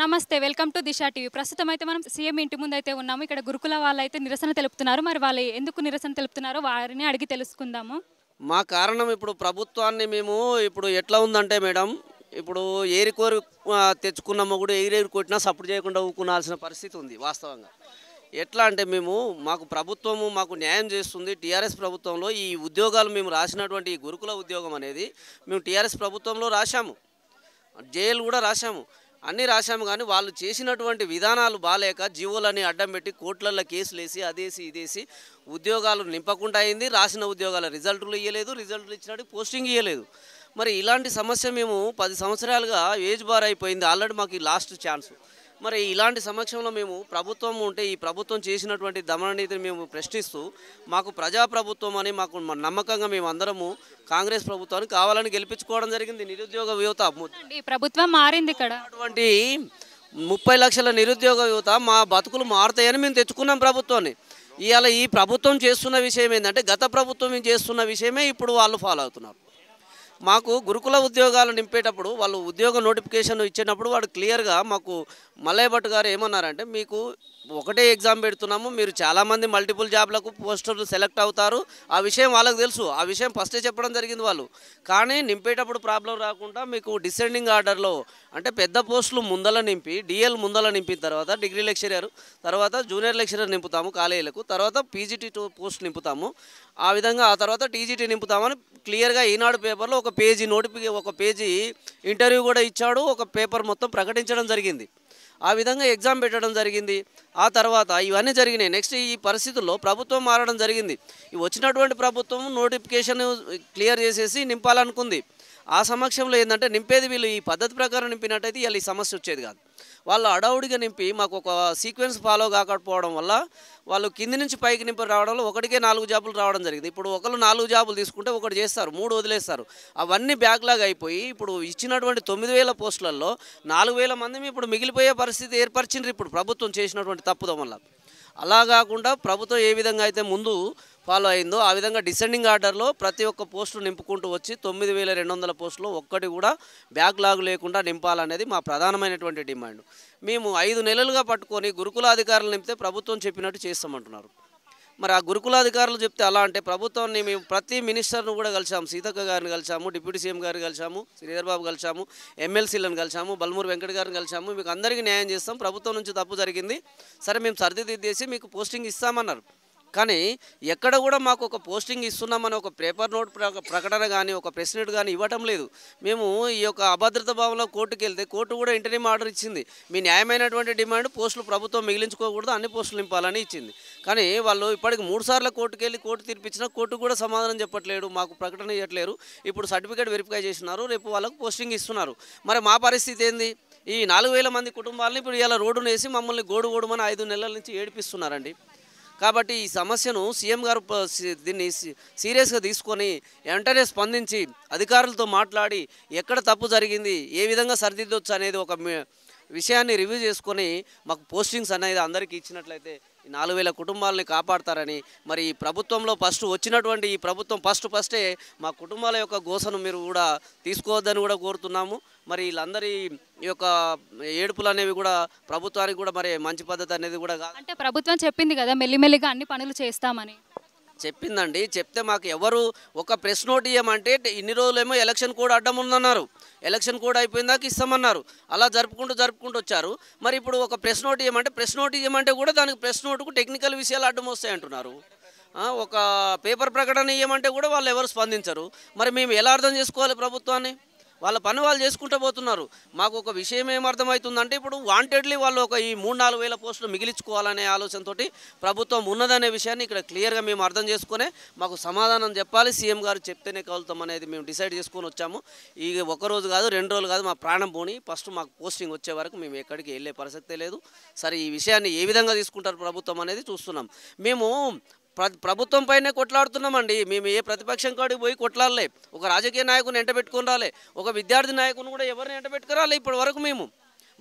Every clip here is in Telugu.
నమస్తే. Welcome to Disha TV. ప్రస్తుతం అయితే మనం సీఎం ఇంటి ముందైతే ఉన్నాము. ఇక్కడ గురుకుల వాళ్ళైతే నిరసన తెలుపుతున్నారు. మరి వాళ్ళు ఎందుకు నిరసన తెలుపుతున్నారో వారిని అడిగి తెలుసుకుందాము. మా కారణం ఇప్పుడు ప్రభుత్వాన్ని మేము ఇప్పుడు ఎట్లా ఉందంటే మేడం, ఇప్పుడు ఏరికోరి తెచ్చుకున్న మొగుడు ఏరేరి కొట్టినా సపోర్ట్ చేయకుండా ఊకునాల్సిన పరిస్థితి ఉంది వాస్తవంగా. ఎట్లా అంటే మాకు ప్రభుత్వము మాకు న్యాయం చేస్తుంది. టీఆర్ఎస్ ప్రభుత్వంలో ఈ ఉద్యోగాలు మేము రాసినటువంటి ఈ గురుకుల ఉద్యోగం అనేది మేము టీఆర్ఎస్ ప్రభుత్వంలో రాశాము, జైలు కూడా రాశాము, అన్నీ రాశాము. కానీ వాళ్ళు చేసినటువంటి విధానాలు బాలేక జీవోలని అడ్డం పెట్టి కోర్టులలో కేసులు వేసి అదేసి ఇదేసి ఉద్యోగాలు నింపకుండా అయింది. రాసిన ఉద్యోగాల రిజల్టులు ఇవ్వలేదు, రిజల్టులు ఇచ్చినట్టు పోస్టింగ్ ఇవ్వలేదు. మరి ఇలాంటి సమస్య మేము 10 సంవత్సరాలుగా ఏజ్ బార్ అయిపోయింది. ఆల్రెడీ మాకు ఈ లాస్ట్ ఛాన్స్. మరి ఇలాంటి సమక్షంలో మేము ప్రభుత్వం ఉంటే ఈ ప్రభుత్వం చేసినటువంటి దమననీతిని మేము ప్రశ్నిస్తూ మాకు ప్రజాప్రభుత్వం అని మాకు నమ్మకంగా మేము అందరము కాంగ్రెస్ ప్రభుత్వాన్ని కావాలని గెలిపించుకోవడం జరిగింది. నిరుద్యోగ యువత ఈ ప్రభుత్వం మారింది. ఇక్కడ అటువంటి 30 లక్షల నిరుద్యోగ యువత మా బతుకులు మారుతాయని మేము తెచ్చుకున్నాం ప్రభుత్వాన్ని. ఇవాళ ఈ ప్రభుత్వం చేస్తున్న విషయం ఏంటంటే గత ప్రభుత్వం చేస్తున్న విషయమే ఇప్పుడు వాళ్ళు ఫాలో అవుతున్నారు. మాకు గురుకుల ఉద్యోగాలు నింపేటప్పుడు వాళ్ళు ఉద్యోగ నోటిఫికేషన్ ఇచ్చేటప్పుడు వాడు క్లియర్గా మాకు మల్లయ్య భట్ గారు ఏమన్నారంటే, మీకు ఒకటే ఎగ్జామ్ పెడుతున్నాము, మీరు చాలామంది మల్టిపుల్ జాబ్లకు పోస్టర్లు సెలెక్ట్ అవుతారు, ఆ విషయం వాళ్ళకి తెలుసు, ఆ విషయం ఫస్టే చెప్పడం జరిగింది వాళ్ళు. కానీ నింపేటప్పుడు ప్రాబ్లం రాకుండా మీకు డిసెండింగ్ ఆర్డర్లో అంటే పెద్ద పోస్టులు ముందల నింపి డిఎల్ ముందల నింపిన తర్వాత డిగ్రీ లెక్చరర్, తర్వాత జూనియర్ లెక్చరర్ నింపుతాము కాలేజీలకు, తర్వాత పీజీటీ పోస్ట్ నింపుతాము, ఆ విధంగా ఆ తర్వాత టీజీటీ నింపుతామని క్లియర్గా ఈనాడు పేపర్లో ఒక పేజీ ఇంటర్వ్యూ కూడా ఇచ్చాడు, ఒక పేపర్ మొత్తం ప్రకటించడం జరిగింది. ఆ విధంగా ఎగ్జామ్ పెట్టడం జరిగింది. ఆ తర్వాత ఇవన్నీ జరిగినాయి. నెక్స్ట్ ఈ పరిస్థితుల్లో ప్రభుత్వం మారడం జరిగింది. ఈ వచ్చినటువంటి ప్రభుత్వం నోటిఫికేషన్ క్లియర్ చేసేసి నింపాలనుకుంది. ఆ సమక్షంలో ఏంటంటే నింపేది వీళ్ళు ఈ పద్ధతి ప్రకారం నింపినట్టయితే ఇలా ఈ సమస్య వచ్చేది కాదు. వాళ్ళు అడవుడిగా నింపి మాకు ఒక సీక్వెన్స్ ఫాలో కాకపోవడం వల్ల వాళ్ళు కింది నుంచి పైకి నింపి రావడంలో ఒకటికే 4 జాబులు రావడం జరిగింది. ఇప్పుడు ఒకరు 4 జాబులు తీసుకుంటే ఒకటి చేస్తారు, 3 వదిలేస్తారు. అవన్నీ బ్యాక్లాగ్ అయిపోయి ఇప్పుడు ఇచ్చినటువంటి 9,000 పోస్టులలో 4,000 మంది ఇప్పుడు మిగిలిపోయే పరిస్థితి ఏర్పరిచిండ్రు ఇప్పుడు ప్రభుత్వం చేసినటువంటి తప్పుదం వల్ల. అలా కాకుండా ప్రభుత్వం ఏ విధంగా అయితే ముందు ఫాలో అయిందో ఆ విధంగా డిసెండింగ్ ఆర్డర్లో ప్రతి ఒక్క పోస్టు నింపుకుంటూ వచ్చి 9,200 పోస్టులో ఒక్కటి కూడా బ్యాక్లాగ్ లేకుండా నింపాలనేది మా ప్రధానమైనటువంటి డిమాండ్. మేము 5 నెలలుగా పట్టుకొని గురుకులాధికారులు నింపితే ప్రభుత్వం చెప్పినట్టు చేస్తామంటున్నారు. మరి ఆ గురుకులాధికారులు చెప్తే అలా అంటే ప్రభుత్వాన్ని మేము ప్రతి మినిస్టర్ను కూడా కలిసాము, సీతక్క గారిని కలిసాము, డిప్యూటీ సీఎం గారిని కలిసాము, శ్రీధర్ బాబు కలిసాము, ఎమ్మెల్సీలను కలిసాము, బల్మూరు వెంకట గారిని కలిసాము, మీకు అందరికీ న్యాయం చేస్తాం, ప్రభుత్వం నుంచి తప్పు జరిగింది, సరే మేము సర్దిదిద్దేసి మీకు పోస్టింగ్ ఇస్తామన్నారు. కానీ ఎక్కడ కూడా మాకు ఒక పోస్టింగ్ ఇస్తున్నామని ఒక పేపర్ నోట్ ప్రకటన కానీ ఒక ప్రెస్ నోట్ కానీ ఇవ్వటం లేదు. మేము ఈ యొక్క అభద్రత భావంలో కోర్టుకు వెళ్తే కోర్టు కూడా ఇంటర్వ్యూ ఆర్డర్ ఇచ్చింది, మీ న్యాయమైనటువంటి డిమాండ్ పోస్టులు ప్రభుత్వం మిగిలించుకోకూడదు, అన్ని పోస్టులు నింపాలని ఇచ్చింది. కానీ వాళ్ళు ఇప్పటికి 3 సార్లు కోర్టుకు వెళ్ళి కోర్టు తీర్పిచ్చినా కోర్టు కూడా సమాధానం చెప్పట్లేడు, మాకు ప్రకటన ఇవ్వట్లేరు. ఇప్పుడు సర్టిఫికేట్ వెరిఫై చేసినారు, రేపు వాళ్ళకు పోస్టింగ్ ఇస్తున్నారు. మరి మా పరిస్థితి ఏంది? ఈ 4,000 మంది కుటుంబాలని ఇప్పుడు ఇలా రోడ్డును వేసి మమ్మల్ని గోడుమని 5 నెలల నుంచి ఏడిపిస్తున్నారండి. కాబట్టి ఈ సమస్యను సీఎం గారు దీన్ని సీరియస్గా తీసుకొని వెంటనే స్పందించి అధికారులతో మాట్లాడి ఎక్కడ తప్పు జరిగింది, ఏ విధంగా సరిదిద్దొచ్చు అనేది ఒక విషయాన్ని రివ్యూ చేసుకొని మాకు పోస్టింగ్స్ అనేది అందరికీ ఇచ్చినట్లయితే ఈ 4,000 కుటుంబాలని కాపాడతారని, మరి ఈ ప్రభుత్వంలో వచ్చినటువంటి ఈ ప్రభుత్వం ఫస్టే మా కుటుంబాల యొక్క గోసను మీరు కూడా తీసుకోవద్దని కూడా కోరుతున్నాము. మరి వీళ్ళందరి ఈ యొక్క ఏడుపులు అనేవి కూడా ప్రభుత్వానికి కూడా మరి మంచి పద్ధతి అనేది కూడా కాదు. అంటే ప్రభుత్వం చెప్పింది కదా మెల్లిమెల్లిగా అన్ని పనులు చేస్తామని. చెప్పిందండి, చెప్తే మాకు ఎవరు ఒక ప్రెస్ నోట్ ఇవ్వమంటే ఇన్ని రోజులేమో ఎలక్షన్ కోడ్ అడ్డం ఉందన్నారు, ఎలక్షన్ కోడ్ అయిపోయిందాక ఇస్తామన్నారు, అలా జరుపుకుంటూ వచ్చారు. మరి ఇప్పుడు ఒక ప్రెస్ నోట్ ఇవ్వమంటే కూడా దానికి ప్రెస్ నోటుకు టెక్నికల్ విషయాలు అడ్డం వస్తాయి అంటున్నారు. ఒక పేపర్ ప్రకటన ఇవ్వమంటే కూడా వాళ్ళు ఎవరు స్పందించరు. మరి మేము ఎలా అర్థం చేసుకోవాలి ప్రభుత్వాన్ని? వాళ్ళ పని వాళ్ళు చేసుకుంటూ పోతున్నారు. మాకు ఒక విషయం ఏమర్థమవుతుందంటే ఇప్పుడు వాంటెడ్లీ వాళ్ళు ఒక ఈ 3-4 వేల పోస్టులు మిగిలించుకోవాలనే ఆలోచనతోటి ప్రభుత్వం ఉన్నదనే విషయాన్ని ఇక్కడ క్లియర్గా మేము అర్థం చేసుకునే మాకు సమాధానం చెప్పాలి. సీఎం గారు చెప్తేనే కలుగుతాం అనేది మేము డిసైడ్ చేసుకొని వచ్చాము. ఈ 1 రోజు కాదు 2 రోజులు కాదు, మా ప్రాణం పోని ఫస్ట్ మాకు పోస్టింగ్ వచ్చే వరకు మేము ఎక్కడికి వెళ్ళే ప్రసక్తే లేదు. సరే ఈ విషయాన్ని ఏ విధంగా తీసుకుంటారు ప్రభుత్వం అనేది చూస్తున్నాం. మేము ప్రభుత్వం పైనే కొట్లాడుతున్నామండి. మేము ఏ ప్రతిపక్షం కాడికి పోయి కొట్లాడలే, ఒక రాజకీయ నాయకుని ఎంట పెట్టుకుని రాలే, ఒక విద్యార్థి నాయకుని కూడా ఎవరిని ఎంట పెట్టుకురాలే ఇప్పటి వరకు. మేము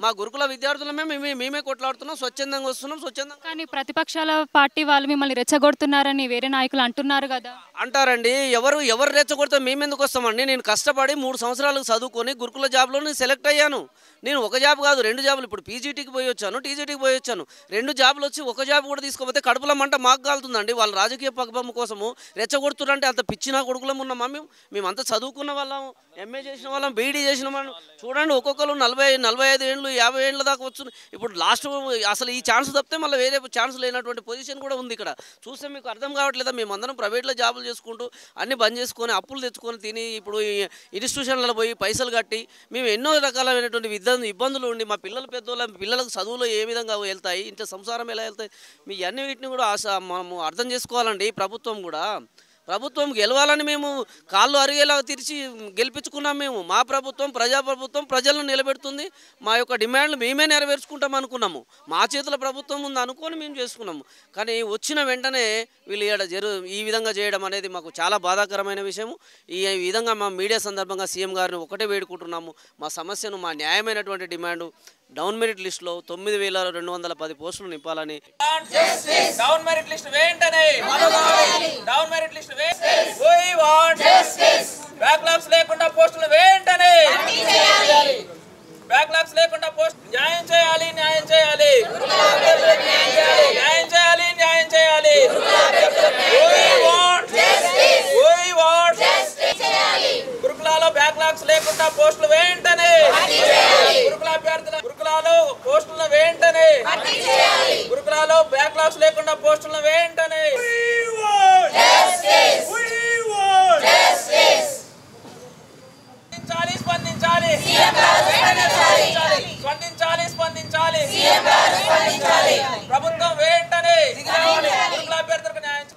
మా గురుకుల విద్యార్థులమే మేమే కొట్లాడుతున్నాం, స్వచ్ఛందంగా వస్తున్నాం, స్వచ్ఛందంగా. కానీ ప్రతిపక్షాల పార్టీ వాళ్ళు మిమ్మల్ని రెచ్చగొడుతున్నారని వేరే నాయకులు అంటున్నారు కదా. అంటారండి. ఎవరు రెచ్చగొడితే మేమెందుకు వస్తామండి? నేను కష్టపడి 3 సంవత్సరాలు చదువుకొని గురుకుల జాబ్లో నేను సెలెక్ట్ అయ్యాను. నేను ఒక జాబ్ కాదు 2 జాబులు, ఇప్పుడు పీజీటీకి పోయి వచ్చాను, టీజీటీకి పోయి వచ్చాను. 2 జాబులు వచ్చి ఒక జాబ్ కూడా తీసుకోకపోతే కడుపుల మంట మాకు కాలుతుందండి. వాళ్ళు రాజకీయ పగబొమ్మ కోసము రెచ్చగొడుతున్నారంటే అంత పిచ్చినా కొడుకులం ఉన్నామా? మేమంతా చదువుకున్న వాళ్ళం, ఎంఏ చేసిన వాళ్ళం, బీఈడీ చేసిన వాళ్ళం. చూడండి ఒక్కొక్కరు 45 ఏళ్ళు 50 ఏళ్ళ దాకా వచ్చు. ఇప్పుడు లాస్ట్ అసలు ఈ ఛాన్స్ తప్పితే మళ్ళీ వేరే ఛాన్స్ లేనటువంటి పొజిషన్ కూడా ఉంది ఇక్కడ. చూస్తే మీకు అర్థం కావట్లేదా? మేమందరం ప్రైవేట్లో జాబులు చేసుకుంటూ అన్ని బంద్ చేసుకొని అప్పులు తెచ్చుకొని తిని ఇప్పుడు ఈ ఇన్స్టిట్యూషన్లలో పోయి పైసలు కట్టి మేము ఎన్నో రకాలైనటువంటి ఇబ్బందులు ఉండి మా పిల్లలకు చదువులో ఏ విధంగా వెళ్తాయి, ఇంట్లో సంసారం ఎలా వెళ్తాయి, మీ అన్ని వీటిని కూడా మనము అర్థం చేసుకోవాలండి. ప్రభుత్వం కూడా ప్రభుత్వం గెలవాలని మేము కాళ్ళు అరిగేలా తెరిచి గెలిపించుకున్నాం. మా ప్రభుత్వం ప్రజాప్రభుత్వం ప్రజలను నిలబెడుతుంది, మా యొక్క డిమాండ్లు మేమే నెరవేర్చుకుంటాం అనుకున్నాము. మా చేతుల ప్రభుత్వం ఉంది అనుకొని మేము చేసుకున్నాము. కానీ వచ్చిన వెంటనే వీళ్ళు ఈ విధంగా చేయడం అనేది మాకు చాలా బాధాకరమైన విషయము. ఈ విధంగా మా మీడియా సందర్భంగా సీఎం గారిని ఒకటే వేడుకుంటున్నాము. మా సమస్యను, మా న్యాయమైనటువంటి డిమాండు డౌన్ మెరిట్ లిస్టులో 9210 పోస్టులు నింపాలని. డౌన్ మెరిట్ లిస్ట్ వెంటనే, డౌన్ మెరిట్ లిస్ట్ బ్యాక్లాగ్స్ లేకుండా పోస్టులు వెంటనే, బ్యాక్లాగ్స్ లేకుండా పోస్ట్ న్యాయం చేయాలి, న్యాయం చేయాలి, న్యాయం చేయాలి, న్యాయం చేయాలి. గురుకులాలో బ్యాక్లాగ్స్ లేకుండా పోస్టులు వెంటనే, గురుకులాలో పోస్టులను వెంటనే, గురుకులాలో బ్యాక్లాగ్స్ లేకుండా పోస్టులను వెంటనే. స్పందించాలి, స్పందించాలి, స్పందించాలి, స్పందించాలి. ప్రభుత్వం వెంటనే గురుకుల అభ్యర్థులకు న్యాయం.